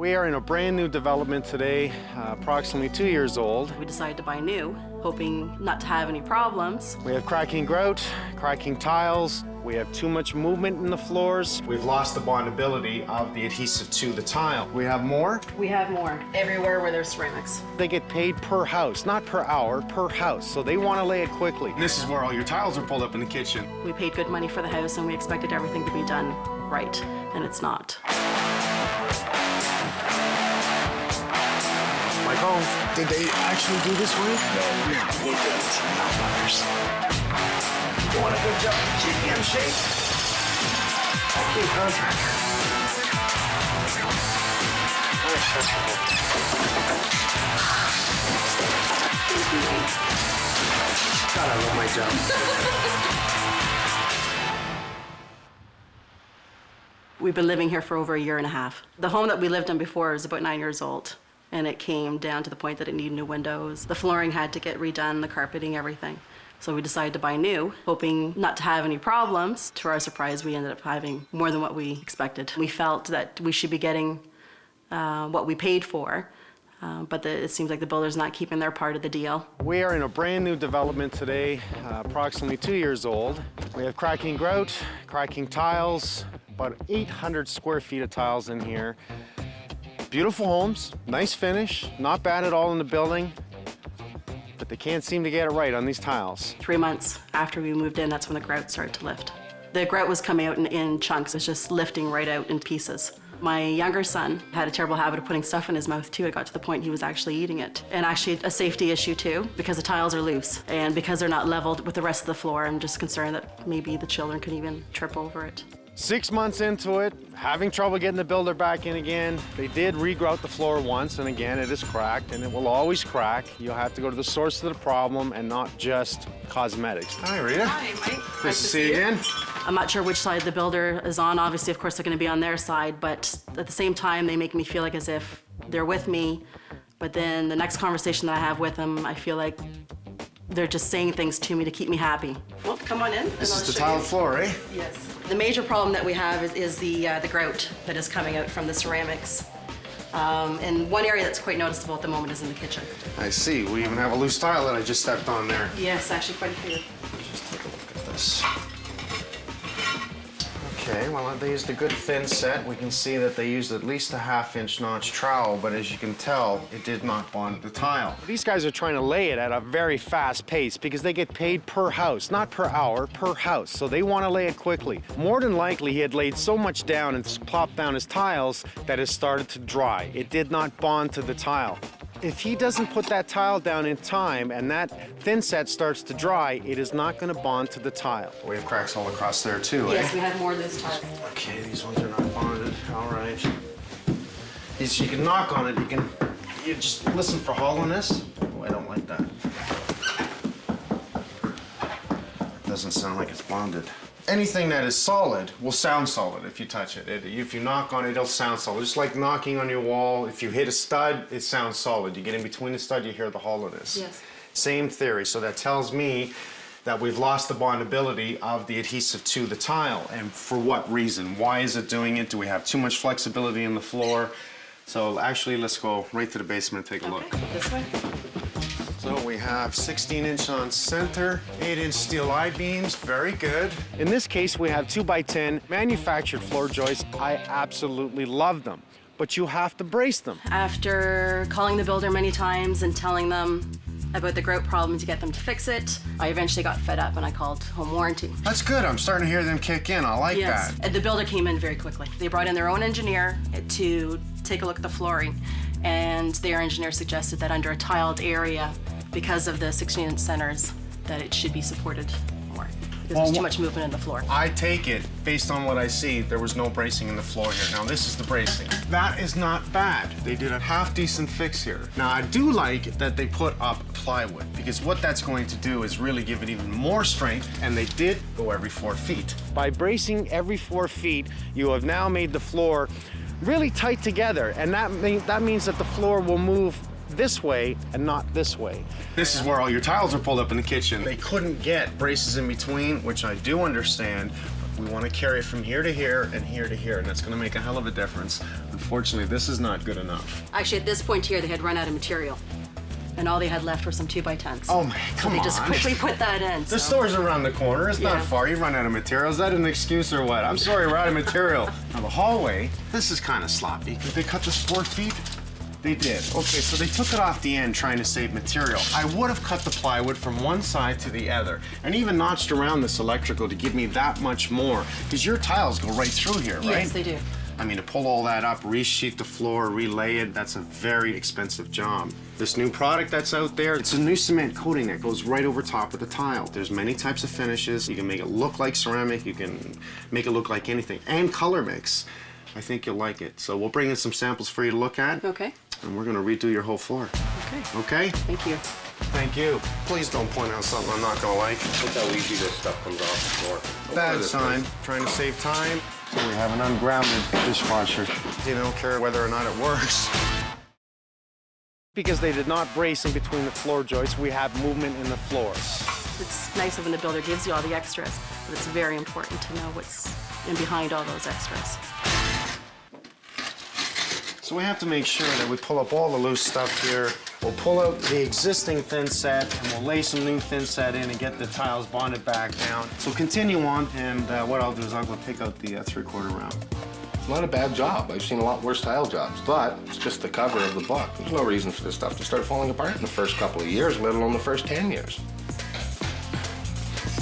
We are in a brand new development today, approximately 2 years old. We decided to buy new, hoping not to have any problems. We have cracking grout, cracking tiles. We have too much movement in the floors. We've lost the bondability of the adhesive to the tile. We have more. We have more everywhere where there's ceramics. They get paid per house, not per hour, per house. So they want to lay it quickly. This is where all your tiles are pulled up in the kitchen. We paid good money for the house and we expected everything to be done right, and it's not. Like Holmes, did they actually do this right? No, we didn't. Motherfuckers. You want a good job? GM shape? Thank you, contractor. God, I love my job. We've been living here for over 1.5 years. The home that we lived in before was about 9 years old, and it came down to the point that it needed new windows. The flooring had to get redone, the carpeting, everything. So we decided to buy new, hoping not to have any problems. To our surprise, we ended up having more than what we expected. We felt that we should be getting what we paid for, but it seems like the builder's not keeping their part of the deal. We are in a brand new development today, approximately 2 years old. We have cracking grout, cracking tiles, about 800 square feet of tiles in here. Beautiful homes, nice finish, not bad at all in the building, but they can't seem to get it right on these tiles. 3 months after we moved in, that's when the grout started to lift. The grout was coming out in chunks. It was just lifting right out in pieces. My younger son had a terrible habit of putting stuff in his mouth too. It got to the point he was actually eating it. And actually a safety issue too, because the tiles are loose. And because they're not leveled with the rest of the floor, I'm just concerned that maybe the children could even trip over it. 6 months into it, having trouble getting the builder back in again. They did regrout the floor once, and again, it is cracked, and it will always crack. You'll have to go to the source of the problem and not just cosmetics. Hi, Rita. Hi, Mike. Nice to see you again. I'm not sure which side the builder is on. Obviously, of course, they're going to be on their side, but at the same time, they make me feel like as if they're with me. But then the next conversation that I have with them, I feel like they're just saying things to me to keep me happy. Well, come on in. This is the tile floor, eh? Yes. The major problem that we have is the grout that is coming out from the ceramics. And one area that's quite noticeable at the moment is in the kitchen. I see. We even have a loose tile that I just stepped on there. Yes, actually quite a few. Just take a look at this. Okay, well, they used a good thin set. We can see that they used at least a 1/2-inch notch trowel, but as you can tell, it did not bond the tile. These guys are trying to lay it at a very fast pace because they get paid per house, not per hour, per house. So they want to lay it quickly. More than likely, he had laid so much down and plopped down his tiles that it started to dry. It did not bond to the tile. If he doesn't put that tile down in time and that thin set starts to dry, it is not going to bond to the tile. We have cracks all across there too, Yes, eh? we have more of those tiles. Okay, these ones are not bonded. All right. You can knock on it. You just listen for hollowness. Oh, I don't like that. Doesn't sound like it's bonded. Anything that is solid will sound solid if you touch it. If you knock on it, it'll sound solid. Just like knocking on your wall. If you hit a stud, it sounds solid. You get in between the stud, you hear the hollowness. Yes. Same theory. So that tells me that we've lost the bondability of the adhesive to the tile. And for what reason? Why is it doing it? Do we have too much flexibility in the floor? So actually, let's go right to the basement and take a look. This way. So we have 16-inch on center, 8-inch steel I-beams, very good. In this case, we have 2x10 manufactured floor joists. I absolutely love them, but you have to brace them. After calling the builder many times and telling them about the grout problem to get them to fix it, I eventually got fed up and I called Home Warranty. That's good. I'm starting to hear them kick in. I like that. And the builder came in very quickly. They brought in their own engineer to take a look at the flooring, and their engineer suggested that under a tiled area, because of the 16-inch centers, that it should be supported more because there's too much movement in the floor. I take it, based on what I see, there was no bracing in the floor here. Now, this is the bracing. That is not bad. They did a half-decent fix here. Now, I do like that they put up plywood, because what that's going to do is really give it even more strength, and they did go every 4 feet. By bracing every 4 feet, you have now made the floor really tight together, and that means that the floor will move this way and not this way. This is where all your tiles are pulled up in the kitchen. They couldn't get braces in between, which I do understand. We want to carry it from here to here and here to here, and that's going to make a hell of a difference. Unfortunately, this is not good enough. Actually, at this point here, they had run out of material. And all they had left were some 2x10s. Oh my, come on. So they just quickly put that in. The store's around the corner. It's not far. You run out of material. Is that an excuse or what? I'm sorry, we're out of material. Now, the hallway, this is kind of sloppy. Did they cut this 4 feet? They did. Okay, so they took it off the end trying to save material. I would have cut the plywood from one side to the other and even notched around this electrical to give me that much more. Because your tiles go right through here, right? Yes, they do. I mean, to pull all that up, resheet the floor, relay it, that's a very expensive job. This new product that's out there, it's a new cement coating that goes right over top of the tile. There's many types of finishes. You can make it look like ceramic, you can make it look like anything, and color mix. I think you'll like it. So we'll bring in some samples for you to look at. Okay. And we're gonna redo your whole floor. Okay. Okay? Thank you. Thank you. Please don't point out something I'm not gonna like. Look how easy this stuff comes off the floor. Bad sign. Trying to save time. So we have an ungrounded dishwasher. They don't care whether or not it works. Because they did not brace in between the floor joists, we have movement in the floors. It's nice when the builder gives you all the extras, but it's very important to know what's in behind all those extras. So we have to make sure that we pull up all the loose stuff here. We'll pull out the existing thin set and we'll lay some new thin set in and get the tiles bonded back down. So continue on, and what I'll do is I'll go pick out the 3/4 round. It's not a bad job. I've seen a lot worse tile jobs, but it's just the cover of the book. There's no reason for this stuff to start falling apart in the first couple of years, let alone the first 10 years.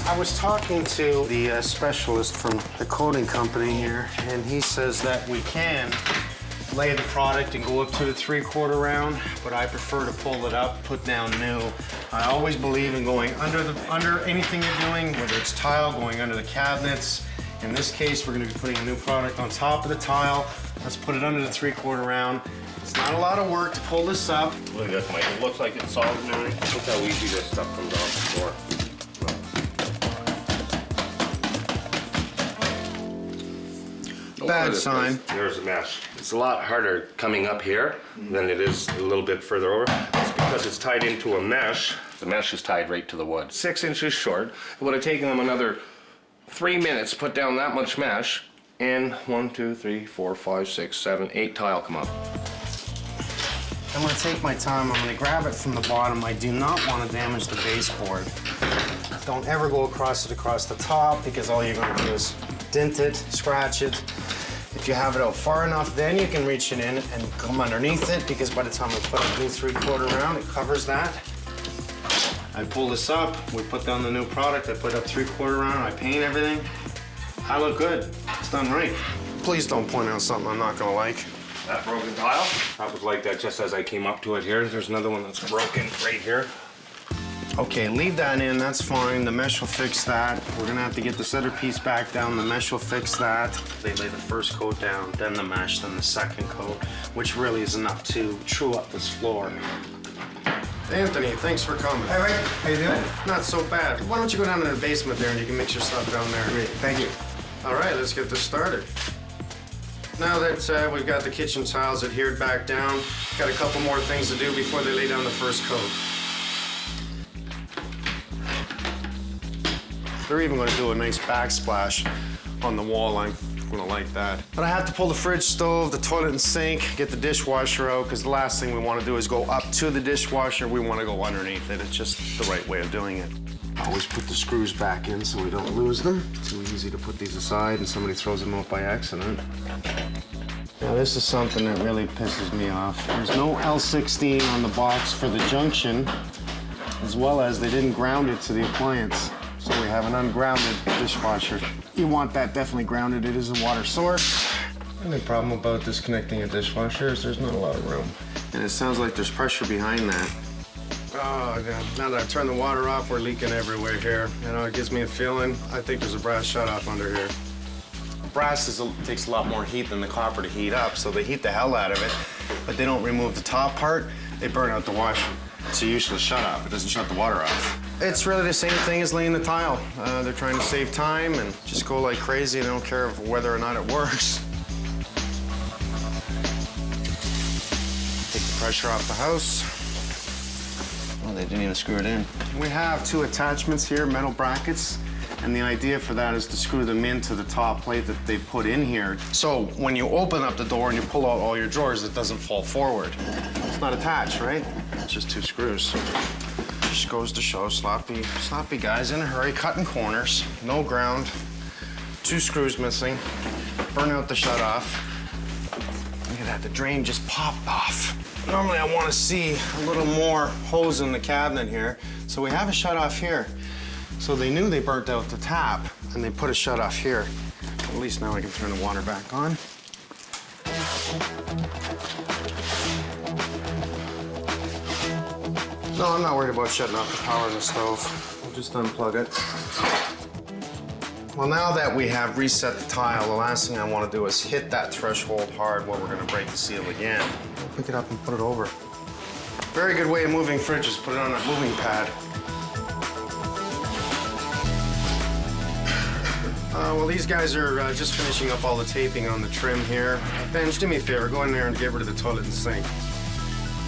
I was talking to the specialist from the coating company here, and he says that we can lay the product and go up to the 3/4 round, but I prefer to pull it up, put down new. I always believe in going under anything you're doing, whether it's tile, going under the cabinets. In this case, we're gonna be putting a new product on top of the tile. Let's put it under the 3/4 round. It's not a lot of work to pull this up. Look at this, Mike. It looks like it's solid now. Look how easy this stuff comes off the floor. Bad sign. There's a mesh. It's a lot harder coming up here than it is a little bit further over. It's because it's tied into a mesh. The mesh is tied right to the wood. 6 inches short. It would have taken them another 3 minutes to put down that much mesh, and 1, 2, 3, 4, 5, 6, 7, 8 tile come up. I'm gonna take my time. I'm gonna grab it from the bottom. I do not want to damage the baseboard. Don't ever go across the top, because all you're gonna do is dent it, scratch it. If you have it out far enough, then you can reach it in and come underneath it, because by the time I put a new 3/4 round, it covers that. I pull this up, we put down the new product, I put up 3/4 round, I paint everything. I look good. It's done right. Please don't point out something I'm not gonna like. That broken tile, that was like that just as I came up to it here. There's another one that's broken right here. Okay, leave that in, that's fine. The mesh will fix that. We're gonna have to get the centerpiece back down. The mesh will fix that. They lay the first coat down, then the mesh, then the second coat, which really is enough to true up this floor. Anthony, thanks for coming. All right, how you doing? Not so bad. Why don't you go down to the basement there and you can mix your stuff down there. Great, thank you. All right, let's get this started. Now that we've got the kitchen tiles adhered back down, got a couple more things to do before they lay down the first coat. They're even gonna do a nice backsplash on the wall. I'm gonna like that. But I have to pull the fridge stove, the toilet and sink, get the dishwasher out, because the last thing we wanna do is go up to the dishwasher. We wanna go underneath it. It's just the right way of doing it. Always put the screws back in so we don't lose them. Too easy to put these aside and somebody throws them out by accident. Now this is something that really pisses me off. There's no L16 on the box for the junction, as well as they didn't ground it to the appliance. So we have an ungrounded dishwasher. You want that definitely grounded. It is a water source. The only problem about disconnecting a dishwasher is there's not a lot of room. And it sounds like there's pressure behind that. Oh, God. Now that I've turned the water off, we're leaking everywhere here. You know, it gives me a feeling. I think there's a brass shut-off under here. Brass takes a lot more heat than the copper to heat up, so they heat the hell out of it, but they don't remove the top part. They burn out the washer. It's a useless shut-off. It doesn't shut the water off. It's really the same thing as laying the tile. They're trying to save time and just go like crazy. They don't care whether or not it works. Take the pressure off the house. Oh, they didn't even screw it in. We have 2 attachments here, metal brackets. And the idea for that is to screw them into the top plate that they put in here. So when you open up the door and you pull out all your drawers, it doesn't fall forward. It's not attached, right? It's just 2 screws. Just goes to show, sloppy guys in a hurry, cutting corners, no ground, 2 screws missing, burn out the shut off. Look at that, the drain just popped off. Normally I want to see a little more hose in the cabinet here. So we have a shut off here. So they knew they burnt out the tap and they put a shut off here. At least now I can turn the water back on. No, I'm not worried about shutting off the power in the stove. I'll just unplug it. Well, now that we have reset the tile, the last thing I want to do is hit that threshold hard where we're going to break the seal again. Pick it up and put it over. Very good way of moving fridges, put it on a moving pad. Well, these guys are just finishing up all the taping on the trim here. Benj, do me a favor, go in there and get rid of the toilet and sink.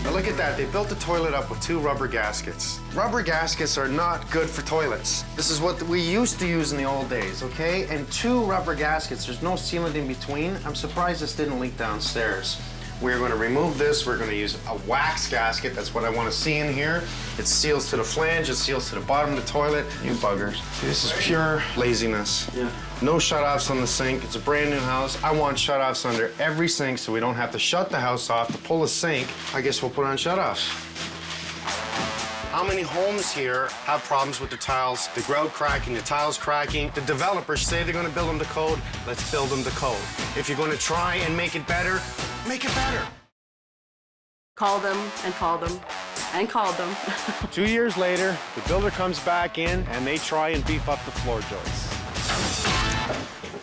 Now look at that, they built the toilet up with 2 rubber gaskets. Rubber gaskets are not good for toilets. This is what we used to use in the old days, okay? And 2 rubber gaskets, there's no sealant in between. I'm surprised this didn't leak downstairs. We're going to remove this, we're going to use a wax gasket, that's what I want to see in here. It seals to the flange, it seals to the bottom of the toilet. You buggers. This is pure laziness. Yeah. No shut-offs on the sink, it's a brand new house. I want shut-offs under every sink so we don't have to shut the house off to pull a sink. I guess we'll put on shut-offs. How many homes here have problems with the tiles, the grout cracking, the tiles cracking? The developers say they're going to build them to code. Let's build them to code. If you're going to try and make it better, make it better. Call them and call them and called them. 2 years later, the builder comes back in and they try and beef up the floor joists.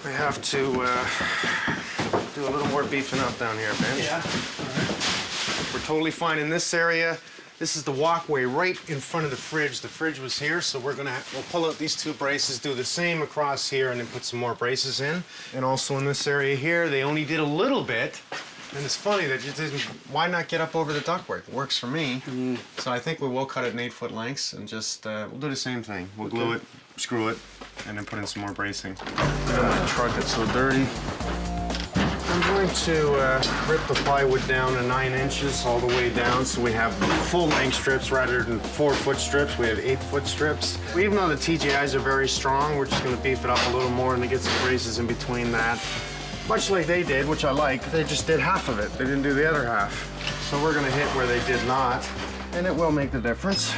We have to do a little more beefing up down here, Ben. Yeah. We're totally fine in this area. This is the walkway right in front of the fridge. The fridge was here, so we'll pull out these 2 braces, do the same across here, and then put some more braces in. And also in this area here, they only did a little bit. And it's funny that you didn't, why not get up over the ductwork? It works for me. So I think we will cut it in 8-foot lengths and just, we'll do the same thing. We'll glue it, screw it, and then put in some more bracing. My truck is so dirty. I'm going to rip the plywood down to 9 inches all the way down so we have full-length strips rather than 4-foot strips. We have 8-foot strips. Even though the TGIs are very strong, we're just going to beef it up a little more and to get some braces in between that. Much like they did, which I like, they just did half of it. They didn't do the other half. So we're going to hit where they did not, and it will make the difference.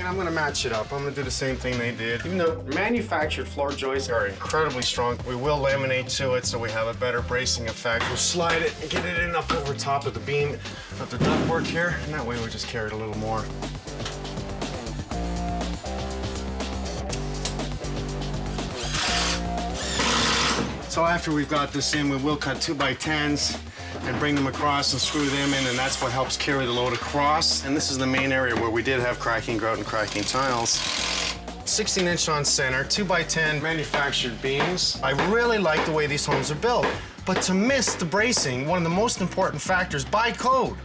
I'm going to match it up. I'm going to do the same thing they did. Even though manufactured floor joists are incredibly strong, we will laminate to it so we have a better bracing effect. We'll slide it and get it in up over top of the beam of the ductwork here, and that way we just carry it a little more. So after we've got this in, we will cut 2x10s and bring them across and screw them in, and that's what helps carry the load across. And this is the main area where we did have cracking grout and cracking tiles. 16-inch on center, 2x10 manufactured beams. I really like the way these homes are built, but to miss the bracing, one of the most important factors by code,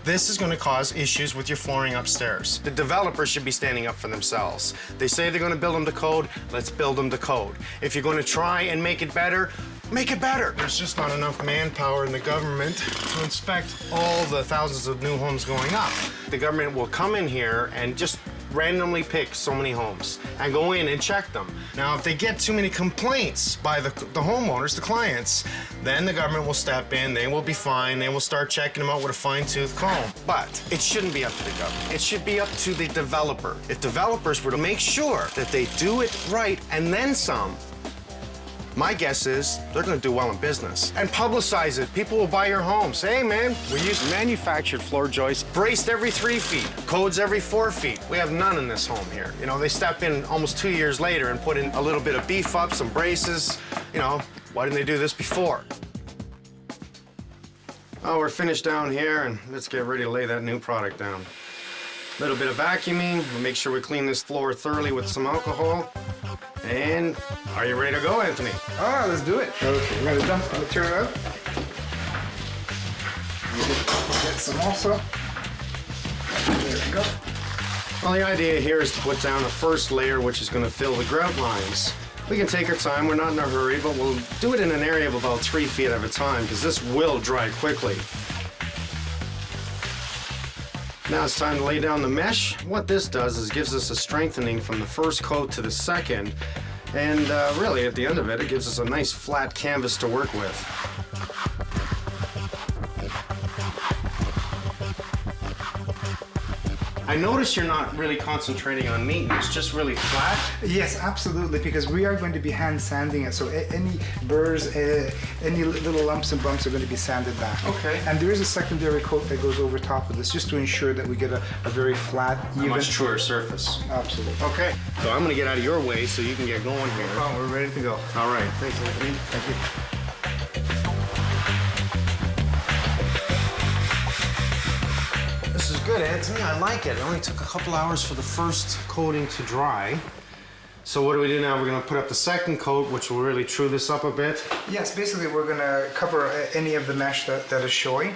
this is going to cause issues with your flooring upstairs. The developers should be standing up for themselves. They say they're going to build them to code, let's build them to code. If you're going to try and make it better, make it better. There's just not enough manpower in the government to inspect all the thousands of new homes going up. The government will come in here and just randomly pick so many homes and go in and check them. Now, if they get too many complaints by the homeowners, the clients, then the government will step in, they will be fined, they will start checking them out with a fine-tooth comb. But it shouldn't be up to the government. It should be up to the developer. If developers were to make sure that they do it right and then some, my guess is they're going to do well in business. And publicize it. People will buy your home. Say, hey, man, we use manufactured floor joists, braced every 3 feet, codes every 4 feet. We have none in this home here. You know, they step in almost 2 years later and put in a little bit of beef up, some braces. You know, why didn't they do this before? Oh, we're finished down here, and let's get ready to lay that new product down. A little bit of vacuuming. We'll make sure we clean this floor thoroughly with some alcohol. And are you ready to go, Anthony? All right, let's do it. Okay, you ready to dump the material out? Get some also. There we go. Well, the idea here is to put down a first layer which is going to fill the grout lines. We can take our time, we're not in a hurry, but we'll do it in an area of about 3 feet at a time because this will dry quickly. Now it's time to lay down the mesh. What this does is gives us a strengthening from the first coat to the second, and really at the end of it, it gives us a nice flat canvas to work with. I notice you're not really concentrating on neatness, just really flat. Yes, absolutely, because we are going to be hand sanding it, so any burrs, any little lumps and bumps are going to be sanded back. Okay. And there is a secondary coat that goes over top of this, just to ensure that we get a very flat, even... A much truer surface. Absolutely. Okay, so I'm gonna get out of your way so you can get going here. Oh, we're ready to go. All right, thanks, Anthony. Thank you. This is good, Anthony. I like it. It only took a couple hours for the first coating to dry. So what do we do now? We're going to put up the second coat, which will really true this up a bit. Yes, basically we're going to cover any of the mesh that is showing,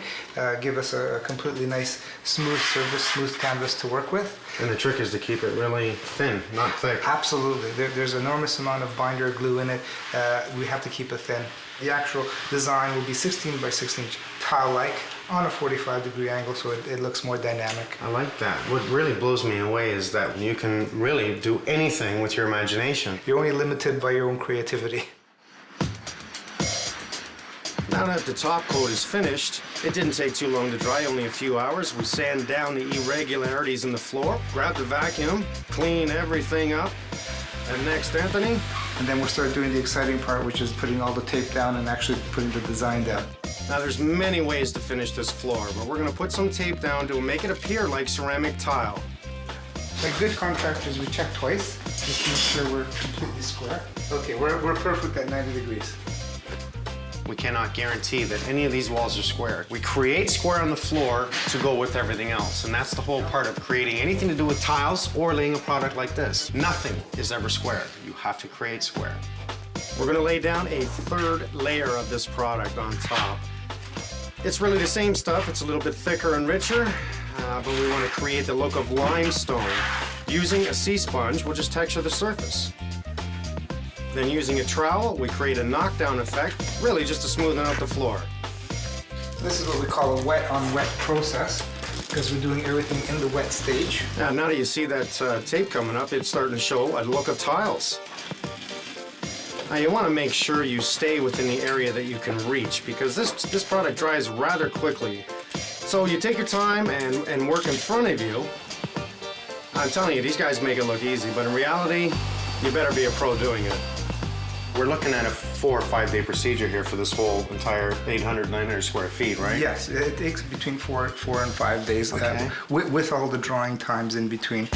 give us a completely nice smooth surface, smooth canvas to work with. And the trick is to keep it really thin, not thick. Absolutely. There's an enormous amount of binder glue in it. We have to keep it thin. The actual design will be 16 by 16 tile-like on a 45-degree angle, so it looks more dynamic. I like that. What really blows me away is that you can really do anything with your imagination. You're only limited by your own creativity. Now that the top coat is finished, it didn't take too long to dry, only a few hours. We sand down the irregularities in the floor, grab the vacuum, clean everything up. And next, Anthony? And then we'll start doing the exciting part, which is putting all the tape down and actually putting the design down. Now there's many ways to finish this floor, but we're gonna put some tape down to make it appear like ceramic tile. Like good contractors, we check twice, just to make sure we're completely square. Okay, we're perfect at 90 degrees. We cannot guarantee that any of these walls are square. We create square on the floor to go with everything else, and that's the whole part of creating anything to do with tiles or laying a product like this. Nothing is ever square. You have to create square. We're gonna lay down a third layer of this product on top. It's really the same stuff, it's a little bit thicker and richer, but we want to create the look of limestone. Using a sea sponge, we'll just texture the surface. Then using a trowel, we create a knockdown effect, really just to smoothen out the floor. This is what we call a wet on wet process, because we're doing everything in the wet stage. Now that you see that tape coming up, it's starting to show a look of tiles. Now you want to make sure you stay within the area that you can reach, because this product dries rather quickly. So you take your time and work in front of you. I'm telling you, these guys make it look easy, but in reality, you better be a pro doing it. We're looking at a 4 or 5 day procedure here for this whole entire 800, 900 square feet, right? Yes, it takes between 4 and 5 days, Okay. with all the drying times in between.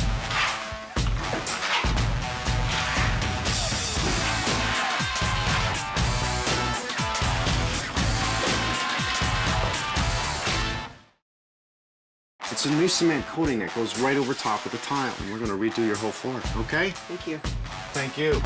It's a new cement coating that goes right over top of the tile, and we're going to redo your whole floor, okay? Thank you. Thank you.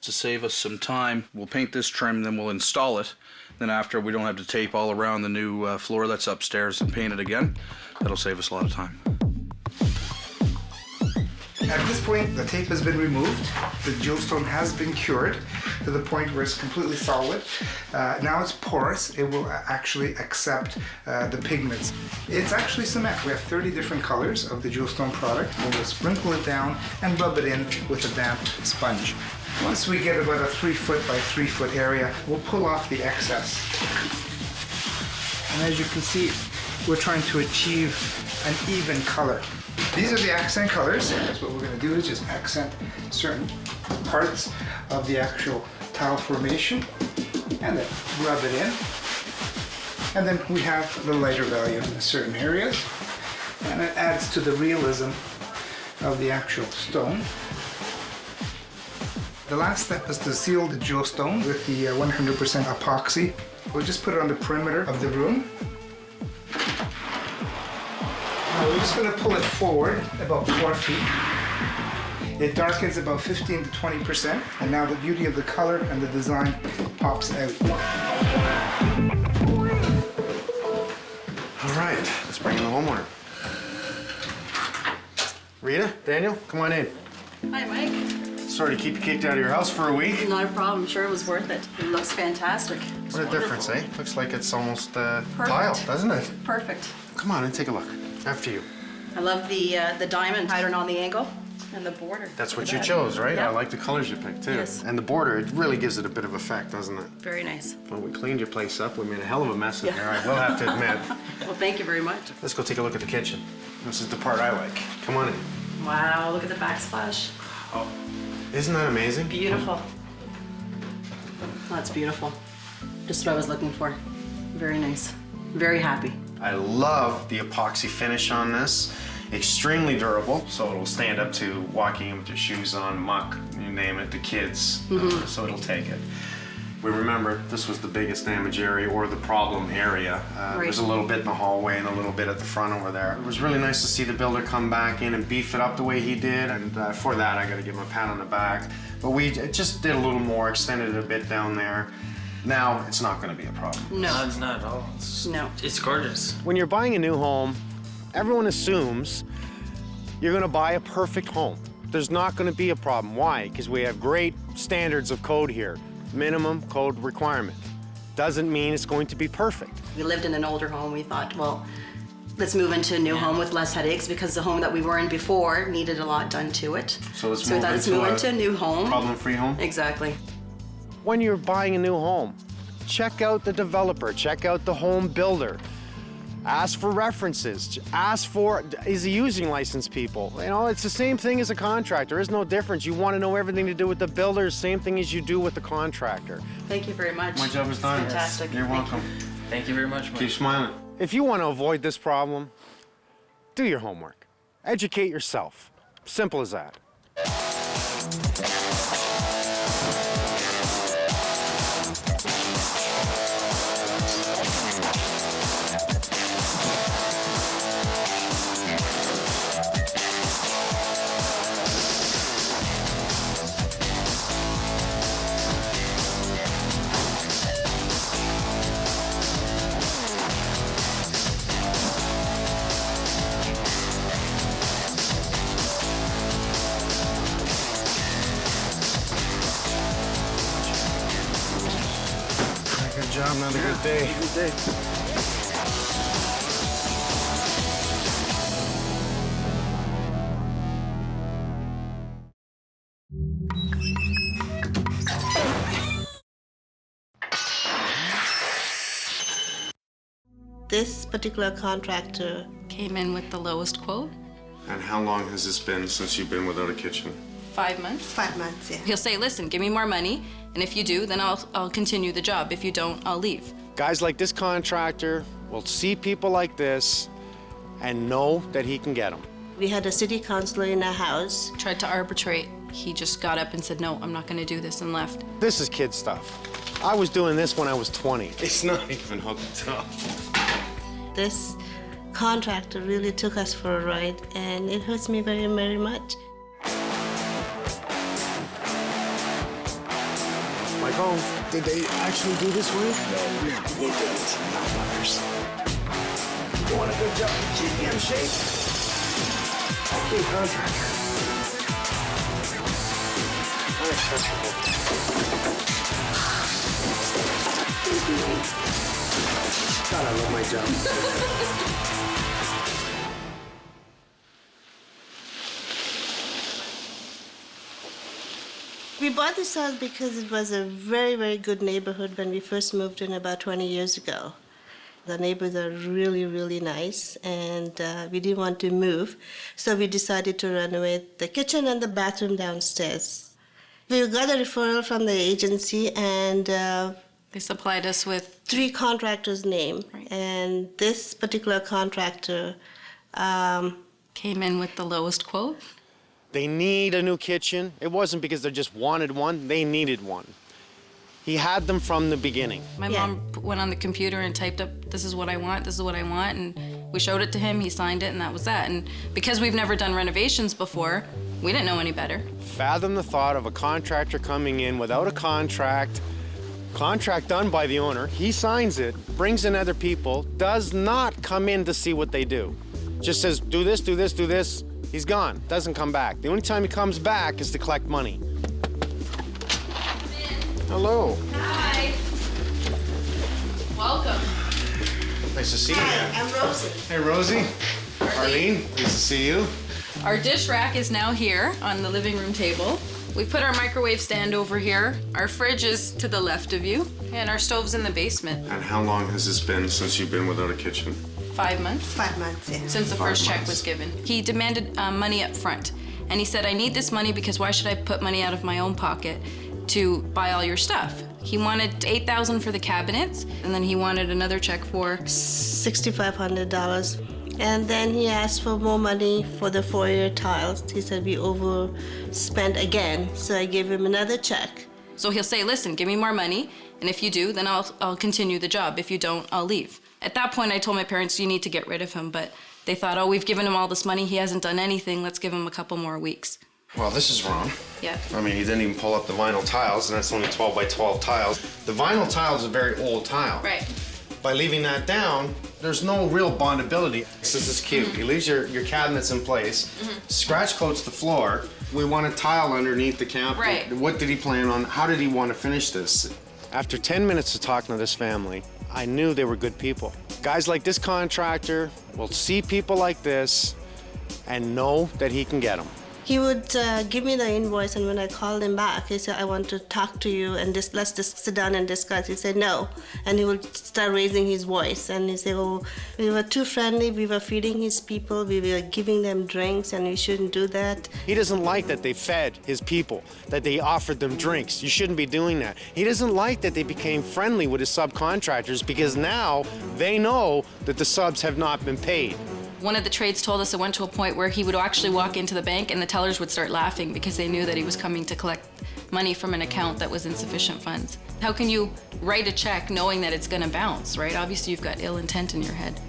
To save us some time, we'll paint this trim, then we'll install it. Then after, we don't have to tape all around the new floor that's upstairs and paint it again. That'll save us a lot of time. At this point, the tape has been removed. The geostone has been cured to the point where it's completely solid. Now it's porous. It will actually accept the pigments. It's actually cement. We have 30 different colors of the geostone product. We'll sprinkle it down and rub it in with a damp sponge. Once we get about a 3 foot by 3 foot area, we'll pull off the excess. And as you can see, we're trying to achieve an even color. These are the accent colors. That's what we're going to do, is just accent certain parts of the actual tile formation and then rub it in. And then we have the lighter value in certain areas, and it adds to the realism of the actual stone. The last step is to seal the geostone with the 100% epoxy. We'll just put it on the perimeter of the room. Now we're just going to pull it forward about 4 feet. It darkens about 15 to 20%, and now the beauty of the color and the design pops out. All right, let's bring in the homeowner. Rita, Daniel, come on in. Hi, Mike. Sorry to keep you kicked out of your house for a week. Not a problem. I'm sure it was worth it. It looks fantastic. What a difference, eh? Looks like it's almost tile, Perfect. doesn't it? Perfect. Come on and take a look. After you. I love the diamond pattern on the angle and the border. That's what Look you at that. chose, right? Yeah. I like the colors you picked too. Yes. And the border, it really gives it a bit of effect, doesn't it? Very nice. Well, we cleaned your place up. We made a hell of a mess in Yeah. there, I will have to admit. Well, thank you very much. Let's go take a look at the kitchen. This is the part I like. Come on in. Wow, look at the backsplash. Isn't that amazing? Beautiful. That's beautiful. Just what I was looking for. Very nice. Very happy. I love the epoxy finish on this. Extremely durable, so it'll stand up to walking in with your shoes on, muck, you name it, the kids, so it'll take it. We remember this was the biggest damage area or the problem area. There's a little bit in the hallway and a little bit at the front over there. It was really nice to see the builder come back in and beef it up the way he did, and for that I gotta give him a pat on the back. But we just did a little more, extended it a bit down there. Now it's not gonna be a problem. No. It's not at all. No. It's gorgeous. When you're buying a new home, everyone assumes you're gonna buy a perfect home. There's not gonna be a problem. Why? Because we have great standards of code here. Minimum code requirement. Doesn't mean it's going to be perfect. We lived in an older home. We thought, well, let's move into a new home with less headaches because the home that we were in before needed a lot done to it. So let's we move thought, let's into move a into a new home. Problem-free home? Exactly. When you're buying a new home, check out the developer, check out the home builder. Ask for references. Ask for, is he using licensed people? You know, it's the same thing as a contractor. There's no difference. You want to know everything to do with the builder, same thing as you do with the contractor. Thank you very much. My job is done. Fantastic. You're Thank welcome. Thank you very much, Mike. Keep smiling. If you want to avoid this problem, do your homework. Educate yourself. Simple as that. Good job, another good day. Good day. This particular contractor Came in with the lowest quote. And how long has this been since you've been without a kitchen? 5 months. 5 months, yeah. He'll say, listen, give me more money, and if you do, then I'll continue the job. If you don't, I'll leave. Guys like this contractor will see people like this and know that he can get them. We had a city councilor in our house. Tried to arbitrate. He just got up and said, no, I'm not going to do this, and left. This is kid stuff. I was doing this when I was 20. It's not even hooked up. This contractor really took us for a ride, and it hurts me very, very much. Mike Holmes, did they actually do this way? No, we didn't. Not fuckers. Doing a good job. Keep me in shape. Okay, contractor. God, I love my job. We bought this house because it was a very, very good neighborhood when we first moved in about 20 years ago. The neighbors are really, really nice, and we didn't want to move, so we decided to renovate the kitchen and the bathroom downstairs. We got a referral from the agency, and They supplied us with 3 contractors' name, Right. and this particular contractor, came in with the lowest quote. They need a new kitchen. It wasn't because they just wanted one, they needed one. He had them from the beginning. My Yeah. mom went on the computer and typed up, this is what I want, this is what I want, and we showed it to him, he signed it, and that was that. And because we've never done renovations before, we didn't know any better. Fathom the thought of a contractor coming in without a contract Contract done by the owner, he signs it, brings in other people, does not come in to see what they do. Just says, do this, do this, do this. He's gone, doesn't come back. The only time he comes back is to collect money. Hello. Hi. Welcome. Nice to see you. Hi, I'm Rosy. Hey, Rosie. Arlene, nice to see you. Our dish rack is now here on the living room table. We put our microwave stand over here. Our fridge is to the left of you, and our stove's in the basement. And how long has this been since you've been without a kitchen? 5 months 5 months, yeah. since the first check months. was given. He demanded money up front, and he said, I need this money because why should I put money out of my own pocket to buy all your stuff? He wanted $8,000 for the cabinets, and then he wanted another check for $6,500. And then he asked for more money for the foyer tiles. He said we overspent again, so I gave him another check. So he'll say, listen, give me more money, and if you do, then I'll continue the job. If you don't, I'll leave. At that point, I told my parents, you need to get rid of him, but they thought, oh, we've given him all this money, he hasn't done anything, let's give him a couple more weeks. Well, this is wrong. Yeah. I mean, he didn't even pull up the vinyl tiles, and that's only 12 by 12 tiles. The vinyl tile is a very old tile. Right. By leaving that down, there's no real bondability. This is cute. He leaves your cabinets in place, scratch coats the floor. We want a tile underneath the counter. Right. What did he plan on? How did he want to finish this? After 10 minutes of talking to this family, I knew they were good people. Guys like this contractor will see people like this and know that he can get them. He would give me the invoice, and when I called him back, he said, I want to talk to you and let's just sit down and discuss. He said, no. And he would start raising his voice. And he said, oh, we were too friendly. We were feeding his people. We were giving them drinks, and we shouldn't do that. He doesn't like that they fed his people, that they offered them drinks. You shouldn't be doing that. He doesn't like that they became friendly with his subcontractors because now they know that the subs have not been paid. One of the trades told us it went to a point where he would actually walk into the bank and the tellers would start laughing because they knew that he was coming to collect money from an account that was insufficient funds. How can you write a check knowing that it's gonna bounce, right? Obviously you've got ill intent in your head.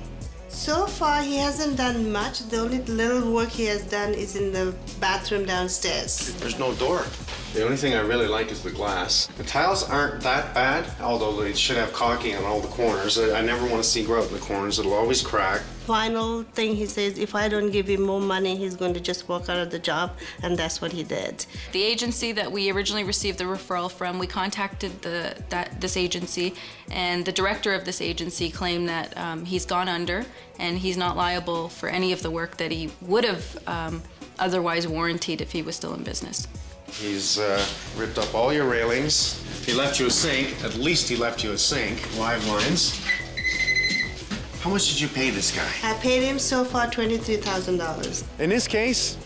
So far, he hasn't done much. The only little work he has done is in the bathroom downstairs. There's no door. The only thing I really like is the glass. The tiles aren't that bad, although they should have caulking on all the corners. I never want to see grout in the corners. It'll always crack. Final thing he says, if I don't give him more money, he's going to just walk out of the job, and that's what he did. The agency that we originally received the referral from, we contacted this agency, and the director of this agency claimed that he's gone under and he's not liable for any of the work that he would have otherwise warranted if he was still in business. He's ripped up all your railings. He left you a sink. At least he left you a sink. Live lines. How much did you pay this guy? I paid him so far $23,000. In this case,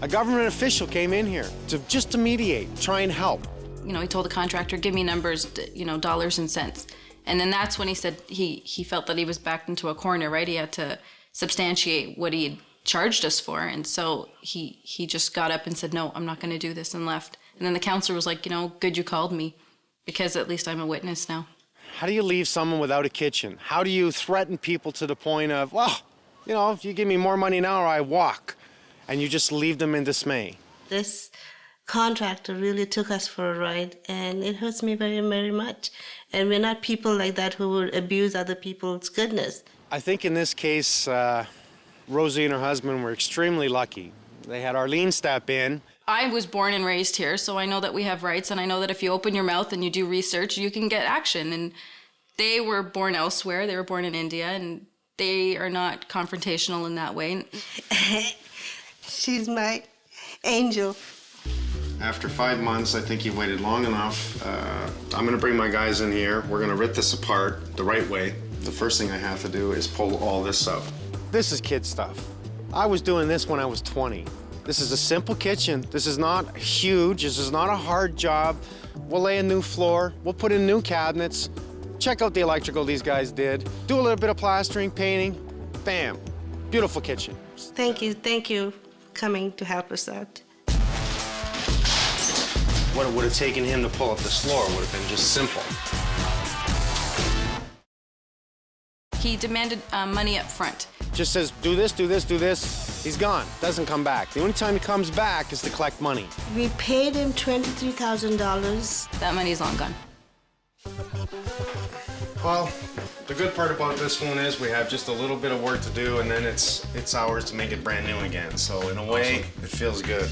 a government official came in here just to mediate, try and help. You know, he told the contractor, give me numbers, you know, dollars and cents. And then that's when he said he felt that he was backed into a corner, right? He had to substantiate what he had charged us for. And so he just got up and said, no, I'm not going to do this, and left. And then the counselor was like, you know, good you called me because at least I'm a witness now. How do you leave someone without a kitchen? How do you threaten people to the point of, well, you know, if you give me more money now or I walk, and you just leave them in dismay? This contractor really took us for a ride, and it hurts me very, very much. And we're not people like that who would abuse other people's goodness. I think in this case, Rosy and her husband were extremely lucky. They had Arlene step in. I was born and raised here, so I know that we have rights, and I know that if you open your mouth and you do research, you can get action. And they were born elsewhere. They were born in India, and they are not confrontational in that way. She's my angel. After 5 months, I think you waited long enough. I'm gonna bring my guys in here. We're gonna rip this apart the right way. The first thing I have to do is pull all this up. This is kid stuff. I was doing this when I was 20. This is a simple kitchen. This is not huge. This is not a hard job. We'll lay a new floor. We'll put in new cabinets. Check out the electrical these guys did. Do a little bit of plastering, painting. Bam. Beautiful kitchen. Thank you for coming to help us out. What it would have taken him to pull up this floor would have been just simple. He demanded money up front. Just says, do this, do this, do this. He's gone, doesn't come back. The only time he comes back is to collect money. We paid him $23,000. That money's long gone. Well, the good part about this one is we have just a little bit of work to do, and then it's ours to make it brand new again. So in a way, it feels good.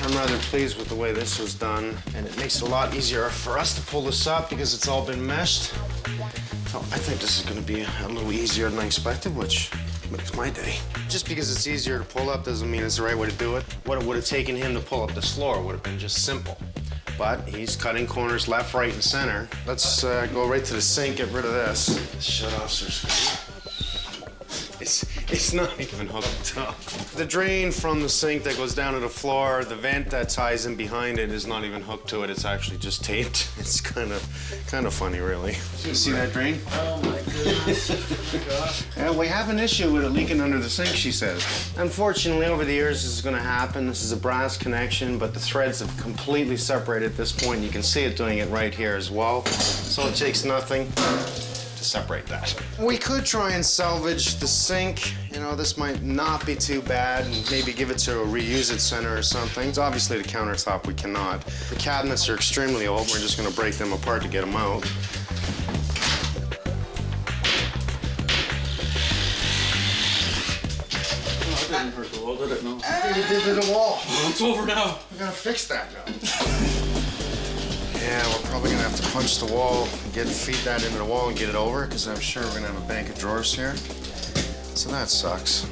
I'm rather pleased with the way this was done, and it makes it a lot easier for us to pull this up because it's all been meshed. So I think this is gonna be a little easier than I expected, which makes my day. Just because it's easier to pull up doesn't mean it's the right way to do it. What it would have taken him to pull up this floor would have been just simple. But he's cutting corners left, right, and center. Let's go right to the sink, get rid of this. Shut off, sir. It's not even hooked up. The drain from the sink that goes down to the floor, the vent that ties in behind it is not even hooked to it. It's actually just taped. It's kind of funny, really. You see that drain? Oh my goodness. Oh my gosh. Yeah, we have an issue with it leaking under the sink, she says. Unfortunately, over the years, this is going to happen. This is a brass connection, but the threads have completely separated at this point. You can see it doing it right here as well. So it takes nothing to separate that. We could try and salvage the sink. You know, this might not be too bad, and maybe give it to a reuse it center or something. So obviously the countertop we cannot. The cabinets are extremely old. We're just gonna break them apart to get them out. Didn't hurt the wall, did it? No. It did to the wall. It's over now. We gotta fix that now. Yeah, we're probably gonna have to punch the wall, feed that into the wall and get it over, because I'm sure we're gonna have a bank of drawers here. So that sucks.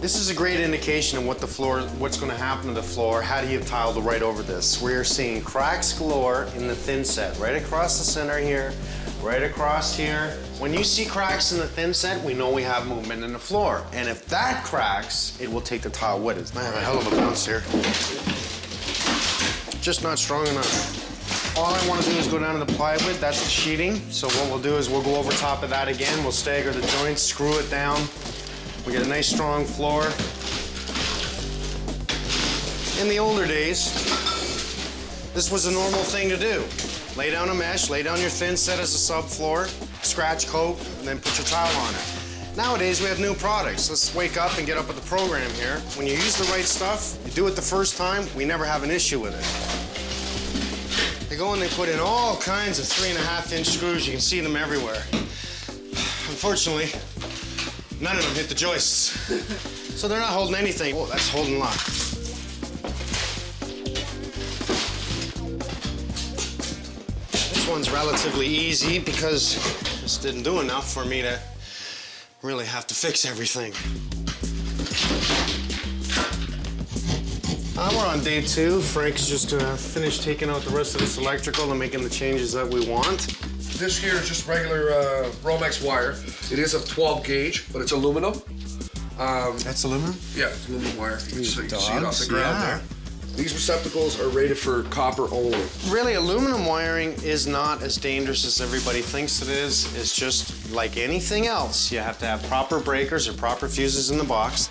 This is a great indication of what's gonna happen to the floor had he have tiled right over this. We're seeing cracks galore in the thin set, right across the center here, right across here. When you see cracks in the thin set, we know we have movement in the floor. And if that cracks, it will take the tile with it. I have a hell of a bounce here. Just not strong enough. All I want to do is go down to the plywood. That's the sheeting. So what we'll do is we'll go over top of that again. We'll stagger the joints, screw it down. We get a nice strong floor. In the older days, this was a normal thing to do. Lay down a mesh, lay down your thin set as a subfloor, scratch coat, and then put your tile on it. Nowadays, we have new products. Let's wake up and get up with the program here. When you use the right stuff, you do it the first time, we never have an issue with it. They go and they put in all kinds of 3.5-inch screws. You can see them everywhere. Unfortunately, none of them hit the joists. So they're not holding anything. Oh, that's holding a lot. This one's relatively easy because this didn't do enough for me to really have to fix everything. We're on day 2. Frank's just finished taking out the rest of this electrical and making the changes that we want. This here is just regular Romex wire. It is a 12 gauge, but it's aluminum. That's aluminum? Yeah, it's aluminum wire. So you can see it off Dogs, the ground yeah. there. These receptacles are rated for copper only. Really, aluminum wiring is not as dangerous as everybody thinks it is. It's just like anything else. You have to have proper breakers or proper fuses in the box.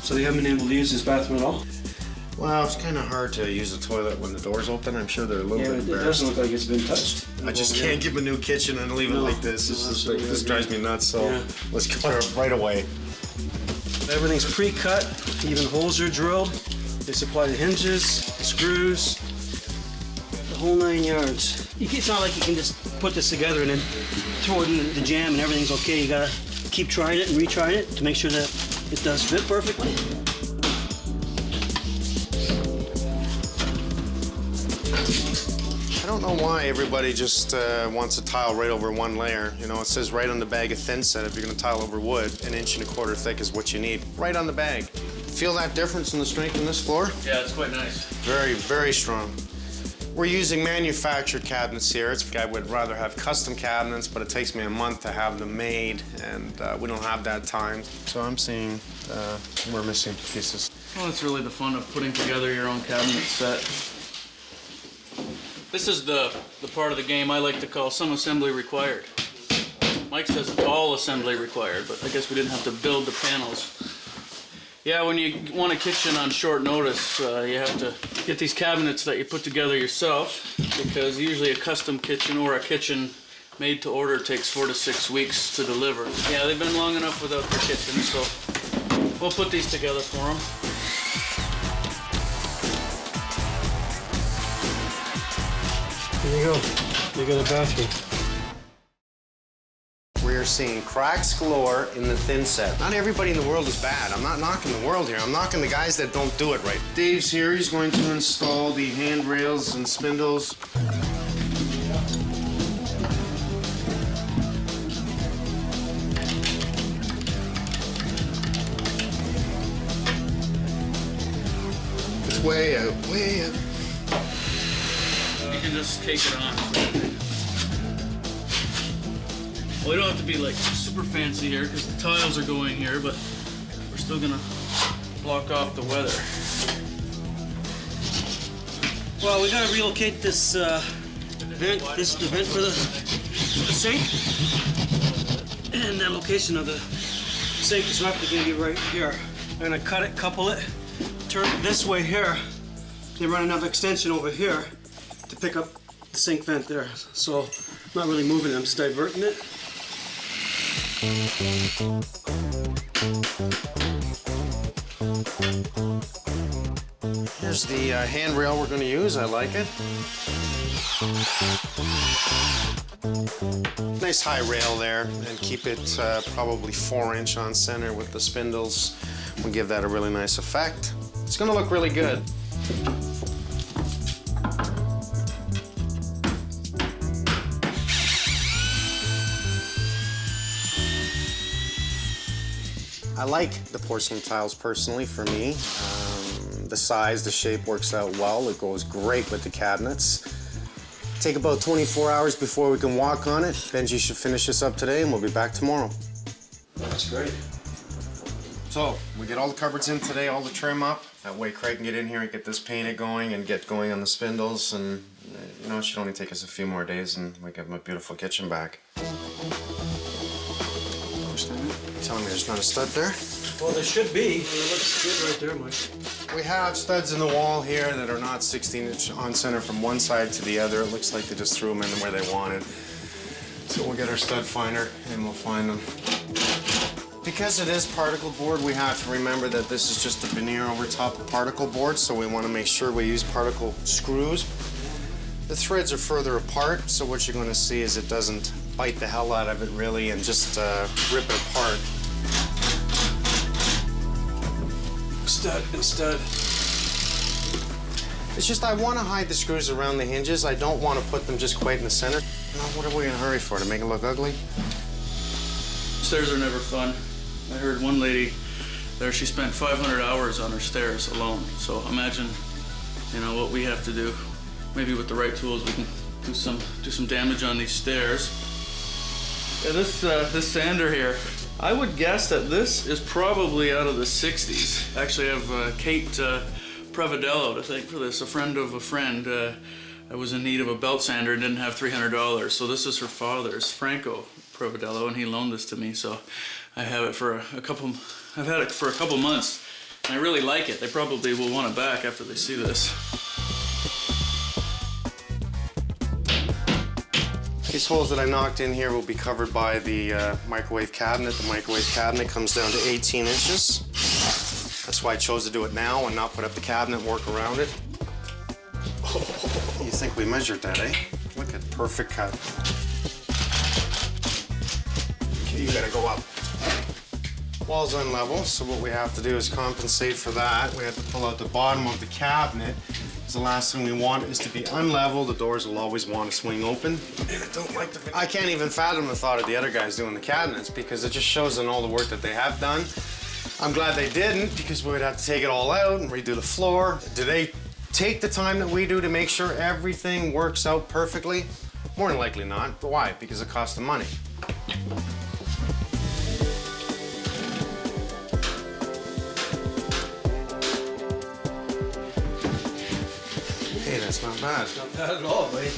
So you haven't been able to use this bathroom at all? Well, it's kind of hard to use a toilet when the door's open. I'm sure they're a little bit It embarrassed. doesn't look like it's been touched. I just can't give them a new kitchen and leave it like this. It's just like, this drives me nuts, so Yeah. let's clear it right away. Everything's pre-cut, even holes are drilled. They supply the hinges, the screws, the whole 9 yards. It's not like you can just put this together and then throw it in the jam and everything's okay. You gotta keep trying it and retrying it to make sure that it does fit perfectly. I don't know why everybody just wants a tile right over one layer. You know, it says right on the bag of thin set if you're gonna tile over wood, 1.25 inches thick is what you need. Right on the bag. Feel that difference in the strength in this floor? Yeah, it's quite nice. Very, very strong. We're using manufactured cabinets here. I would rather have custom cabinets, but it takes me a month to have them made, and we don't have that time. So I'm seeing we're missing pieces. Well, it's really the fun of putting together your own cabinet set. This is the part of the game I like to call some assembly required. Mike says it's all assembly required, but I guess we didn't have to build the panels. Yeah, when you want a kitchen on short notice, you have to get these cabinets that you put together yourself, because usually a custom kitchen or a kitchen made to order takes 4 to 6 weeks to deliver. Yeah, they've been long enough without their kitchen, so we'll put these together for them. There you go. You got a bathroom. We're seeing cracks galore in the thin set. Not everybody in the world is bad. I'm not knocking the world here. I'm knocking the guys that don't do it right. Dave's here. He's going to install the handrails and spindles. It's way out, way out. You can just take it on. Well, we don't have to be like super fancy here because the tiles are going here, but we're still gonna block off the weather. Well, we gotta relocate this vent. This is the vent for the sink. And the location of the sink is roughly gonna be right here. I'm gonna cut it, couple it, turn it this way here, then run another extension over here to pick up the sink vent there. So I'm not really moving it, I'm just diverting it. Here's the handrail we're going to use. I like it. Nice high rail there, and keep it probably 4-inch on center with the spindles. We'll give that a really nice effect. It's going to look really good. I like the porcelain tiles personally for me. The size, the shape works out well. It goes great with the cabinets. Take about 24 hours before we can walk on it. Benji should finish this up today and we'll be back tomorrow. That's great. So, we get all the cupboards in today, all the trim up. That way Craig can get in here and get this painted going and get going on the spindles. And, you know, it should only take us a few more days and we give him a beautiful kitchen back. Telling me there's not a stud there? Well, there should be. It looks good right there, Mike. We have studs in the wall here that are not 16-inch on center from one side to the other. It looks like they just threw them in where they wanted. So we'll get our stud finder and we'll find them. Because it is particle board, we have to remember that this is just a veneer over top of particle board, so we want to make sure we use particle screws. The threads are further apart, so what you're going to see is it doesn't bite the hell out of it really and just rip it apart. Stud and stud. It's just I want to hide the screws around the hinges. I don't want to put them just quite in the center. No, what are we in a hurry for? To make it look ugly? Stairs are never fun. I heard one lady there, she spent 500 hours on her stairs alone. So imagine, you know, what we have to do. Maybe with the right tools we can do some damage on these stairs. Yeah, this sander here, I would guess that this is probably out of the 60s. Actually, I have Kate Prevadello to thank for this. A friend of a friend was in need of a belt sander and didn't have $300. So this is her father's, Franco Prevadello, and he loaned this to me. So I have it for I've had it for a couple months, and I really like it. They probably will want it back after they see this. These holes that I knocked in here will be covered by the microwave cabinet. The microwave cabinet comes down to 18 inches. That's why I chose to do it now and not put up the cabinet and work around it. You think we measured that, eh? Look at perfect cut. Okay, you gotta go up. Wall's unlevel, so what we have to do is compensate for that. We have to pull out the bottom of the cabinet. The last thing we want is to be unlevel. The doors will always want to swing open. And I don't like the... I can't even fathom the thought of the other guys doing the cabinets because it just shows in all the work that they have done. I'm glad they didn't because we would have to take it all out and redo the floor. Do they take the time that we do to make sure everything works out perfectly? More than likely not. But why? Because it costs them money. Hey, that's not bad. Not bad at all, buddy.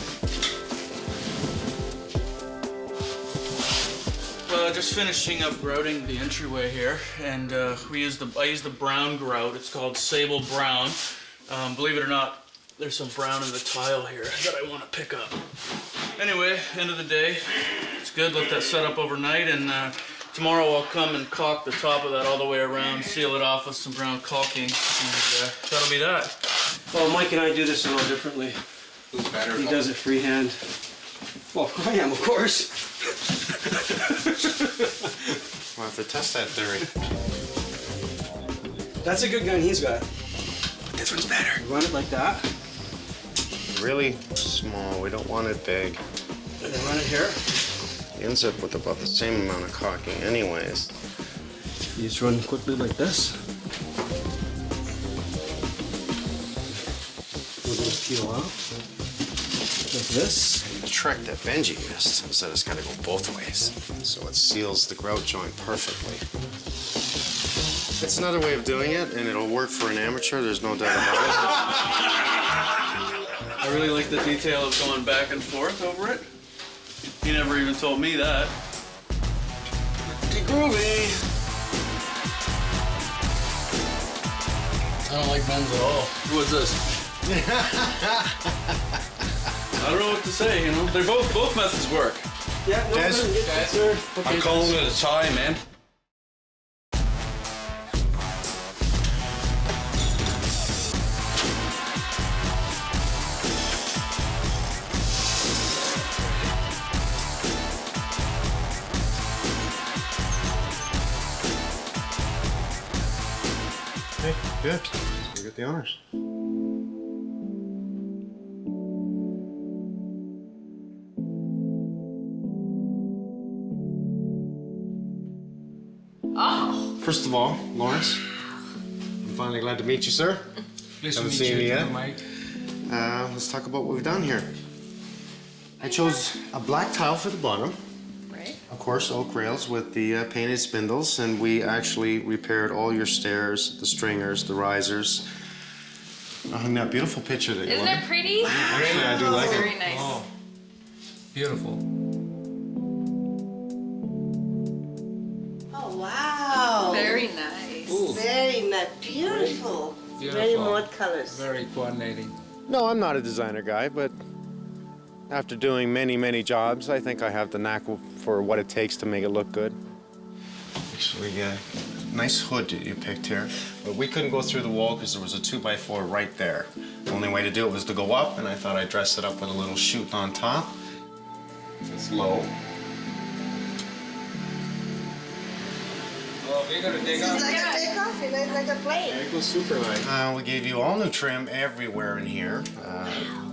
Just finishing up grouting the entryway here, and I use the brown grout. It's called sable brown. Believe it or not, there's some brown in the tile here that I want to pick up. Anyway, end of the day, it's good. Let that set up overnight, and tomorrow I'll come and caulk the top of that all the way around, seal it off with some brown caulking, and that'll be that. Well, Mike and I do this a little differently. Who's better? He does it freehand. Well, I am, of course. We'll have to test that theory. That's a good gun he's got. This one's better. Run it like that. Really small. We don't want it big. And then run it here. It ends up with about the same amount of caulking anyways. You just run quickly like this. We're gonna peel off. Like this. The trick that Benji used is that it's got to go both ways, so it seals the grout joint perfectly. It's another way of doing it, and it'll work for an amateur, there's no doubt about it. I really like the detail of going back and forth over it. He never even told me that. Pretty groovy. I don't like bends at all. What's this? I don't know what to say, you know. They're both methods work. Yeah, no, Des? yes, sir. I'm calling it a tie, man. Okay, good. You get the honors. Oh. First of all, Lawrence, I'm finally glad to meet you, sir. Pleased to Haven't meet seen you you, yet. Mike. Let's talk about what we've done here. I chose a black tile for the bottom. Right. Of course, oak rails with the painted spindles, and we actually repaired all your stairs, the stringers, the risers. I hung that beautiful picture that you Isn't wanted. it pretty? Actually, I do like Very it. nice. Oh, beautiful. Oh, wow. Very nice. Ooh, Very nice. Beautiful. Very Beautiful. mod colors. very coordinating. No, I'm not a designer guy, but after doing many, many jobs, I think I have the knack for what it takes to make it look good. Actually, nice hood that you picked here, but we couldn't go through the wall because there was a 2x4 right there. The only way to do it was to go up, and I thought I'd dress it up with a little chute on top. It's low. Oh, we're gonna dig It's up. like a takeoff, you know, it's like a plane. There you go, super light. We gave you all new trim everywhere in here.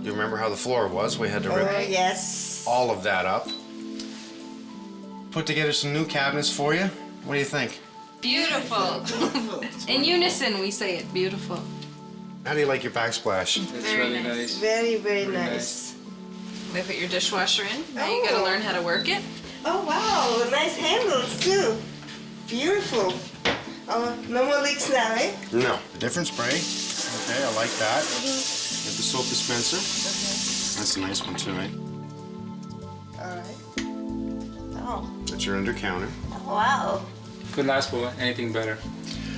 You remember how the floor was? We had to rip Oh, yes. all of that up. Put together some new cabinets for you. What do you think? Beautiful. In unison, we say it. Beautiful. How do you like your backsplash? That's Very really nice. nice. Very, very Very nice. They put your dishwasher in. Now you gotta Oh. learn how to work it. Oh, wow. Nice handles, too. Beautiful. Oh, no more leaks now, eh? No. Different spray. Okay, I like that. Get the soap dispenser. That's a nice one too, right? All right. Oh, That's your under counter. wow. Couldn't ask for anything better.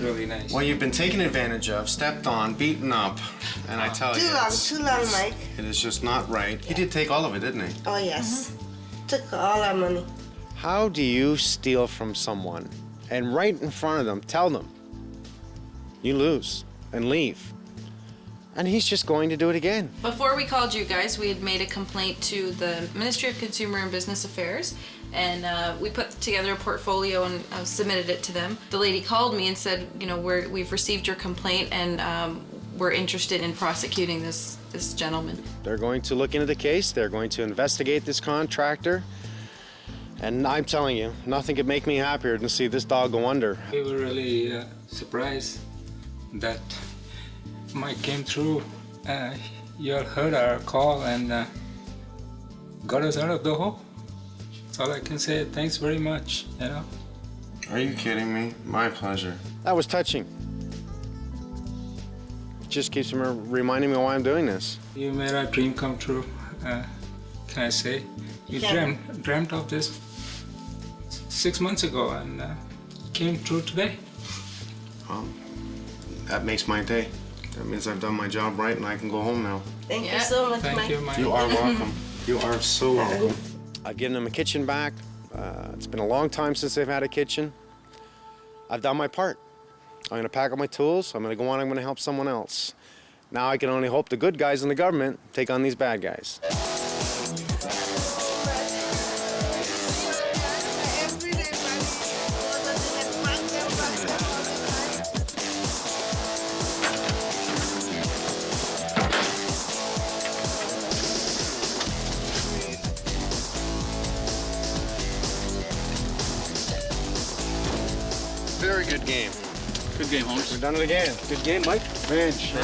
Really nice. Well, you've been taken advantage of, stepped on, beaten up, and I tell you, Too long, Mike. it is just not right. He did take all of it, didn't he? Oh, yes. Took all our money. How do you steal from someone and right in front of them tell them you lose and leave? And he's just going to do it again. Before we called you guys, we had made a complaint to the Ministry of Consumer and Business Affairs, and we put together a portfolio and submitted it to them. The lady called me and said, you know, we've received your complaint and we're interested in prosecuting this gentleman. They're going to look into the case. They're going to investigate this contractor. And I'm telling you, nothing could make me happier than to see this dog go under. We were really surprised that Mike came through. You all heard our call and got us out of the hole. That's all I can say. Thanks very much, you know. Are you kidding me? My pleasure. That was touching. Just keeps reminding me why I'm doing this. You made our dream come true. Can I say? You dreamt of this 6 months ago and came true today. Well, that makes my day. That means I've done my job right and I can go home now. Thank Yeah. you so much, Thank Mike. you, Mike. You are welcome. You are so welcome. I've given them a kitchen back. It's been a long time since they've had a kitchen. I've done my part. I'm gonna pack up my tools. I'm gonna go on. I'm gonna help someone else. Now I can only hope the good guys in the government take on these bad guys. Very good game. Good game, Holmes. We've done it again. Good game, Mike. Binge.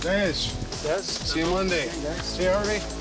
Binge. Yes. See you Monday. See you, Harvey.